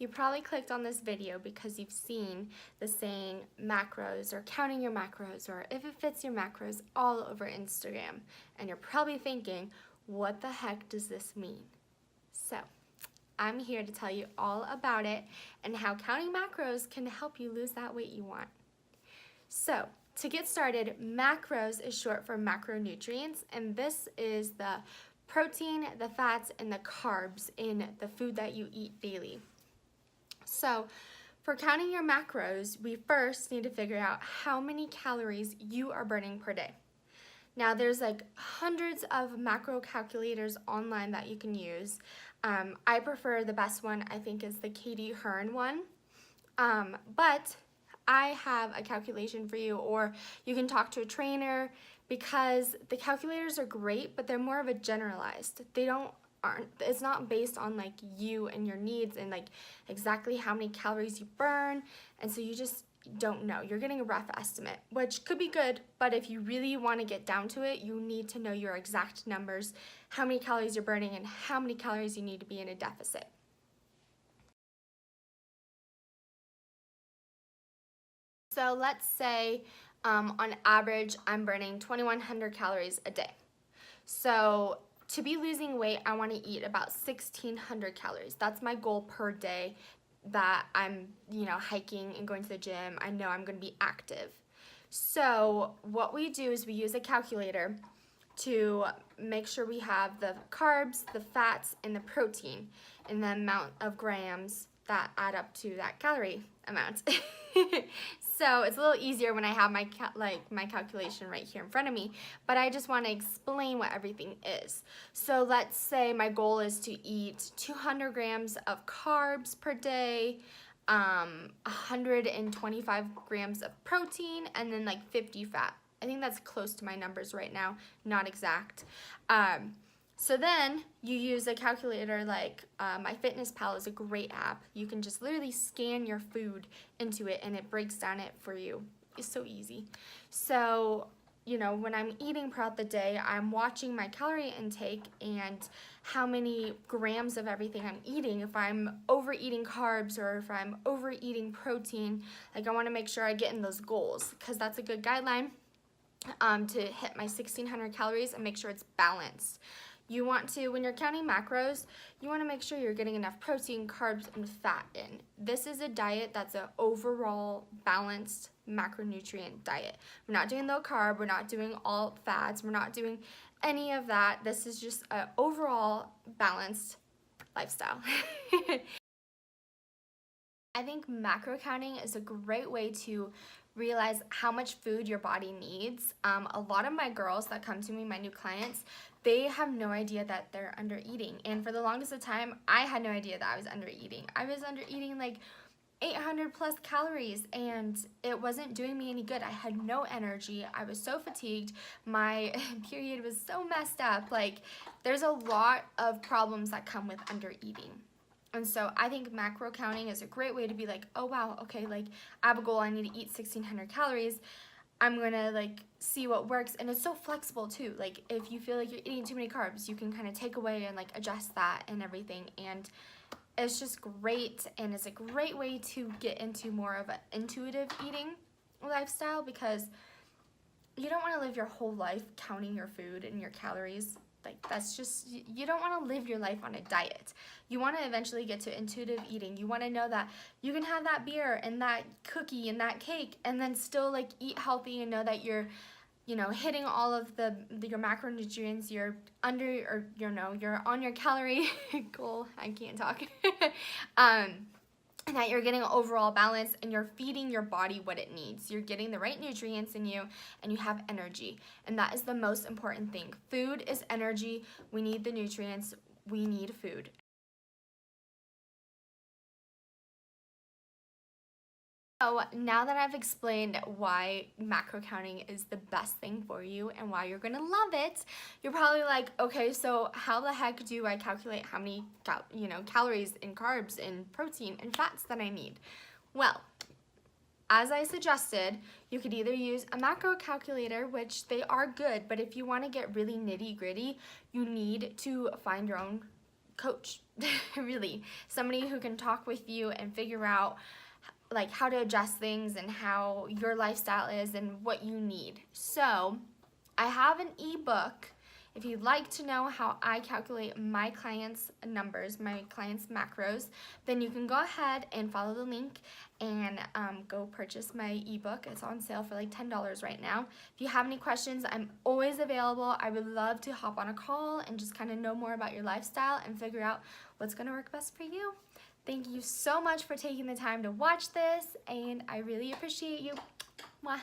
You probably clicked on this video because you've seen the saying macros or counting your macros or if it fits your macros all over Instagram. And you're probably thinking, what the heck does this mean? So, I'm here to tell you all about it and how counting macros can help you lose that weight you want. So, to get started, macros is short for macronutrients, and this is the protein, the fats, and the carbs in the food that you eat daily. So for counting your macros, we first need to figure out how many calories you are burning per day. Now there's like hundreds of macro calculators online that you can use. I prefer the best one, I think, is the Katie Hearn one. But I have a calculation for you, or you can talk to a trainer, because the calculators are great, but they're more of a generalized. It's not based on like you and your needs and like exactly how many calories you burn, and so you just don't know. You're getting a rough estimate, which could be good, but if you really want to get down to it, you need to know your exact numbers, how many calories you're burning and how many calories you need to be in a deficit. So let's say on average I'm burning 2,100 calories a day. So to be losing weight, I want to eat about 1,600 calories. That's my goal per day that I'm, hiking and going to the gym. I know I'm going to be active. So what we do is we use a calculator to make sure we have the carbs, the fats, and the protein, and the amount of grams that add up to that calorie amount. So it's a little easier when I have my calculation right here in front of me, but I just want to explain what everything is. So let's say my goal is to eat 200 grams of carbs per day, 125 grams of protein, and then like 50 fat. I think that's close to my numbers right now, not exact. So then you use a calculator like MyFitnessPal is a great app. You can just literally scan your food into it and it breaks down it for you. It's so easy. So, when I'm eating throughout the day, I'm watching my calorie intake and how many grams of everything I'm eating. If I'm overeating carbs or if I'm overeating protein, I want to make sure I get in those goals, because that's a good guideline to hit my 1,600 calories and make sure it's balanced. You want to, when you're counting macros, you want to make sure you're getting enough protein, carbs, and fat in. This is a diet that's an overall balanced macronutrient diet. We're not doing low carb, we're not doing all fats, we're not doing any of that. This is just an overall balanced lifestyle. I think macro counting is a great way to realize how much food your body needs. A lot of my girls that come to me, my new clients, they have no idea that they're under eating. And for the longest of time, I had no idea that I was under eating. I was under eating like 800 plus calories, and it wasn't doing me any good. I had no energy. I was so fatigued. My period was so messed up. There's a lot of problems that come with under eating. And so I think macro counting is a great way to be like, oh wow, okay, I have a goal, I need to eat 1,600 calories. I'm gonna see what works, and it's so flexible too. If you feel like you're eating too many carbs, you can kind of take away and adjust that and everything. And it's just great, and it's a great way to get into more of an intuitive eating lifestyle, because you don't want to live your whole life counting your food and your calories. That's just, you don't want to live your life on a diet. You want to eventually get to intuitive eating. You want to know that you can have that beer and that cookie and that cake and then still eat healthy and know that you're, hitting all of your macronutrients, you're you're on your calorie goal. I can't talk. And that you're getting an overall balance and you're feeding your body what it needs. You're getting the right nutrients in you and you have energy. And that is the most important thing. Food is energy. We need the nutrients. We need food. So now that I've explained why macro counting is the best thing for you and why you're gonna love it, you're probably like, okay, so how the heck do I calculate how many calories and carbs and protein and fats that I need? Well, as I suggested, you could either use a macro calculator, which they are good, but if you want to get really nitty gritty, you need to find your own coach, really. Somebody who can talk with you and figure out like how to adjust things and how your lifestyle is and what you need. So I have an ebook. If you'd like to know how I calculate my clients' numbers, my clients' macros, then you can go ahead and follow the link and go purchase my ebook. It's on sale for like $10 right now. If you have any questions, I'm always available. I would love to hop on a call and just kind of know more about your lifestyle and figure out what's going to work best for you. Thank you so much for taking the time to watch this, and I really appreciate you. Mwah.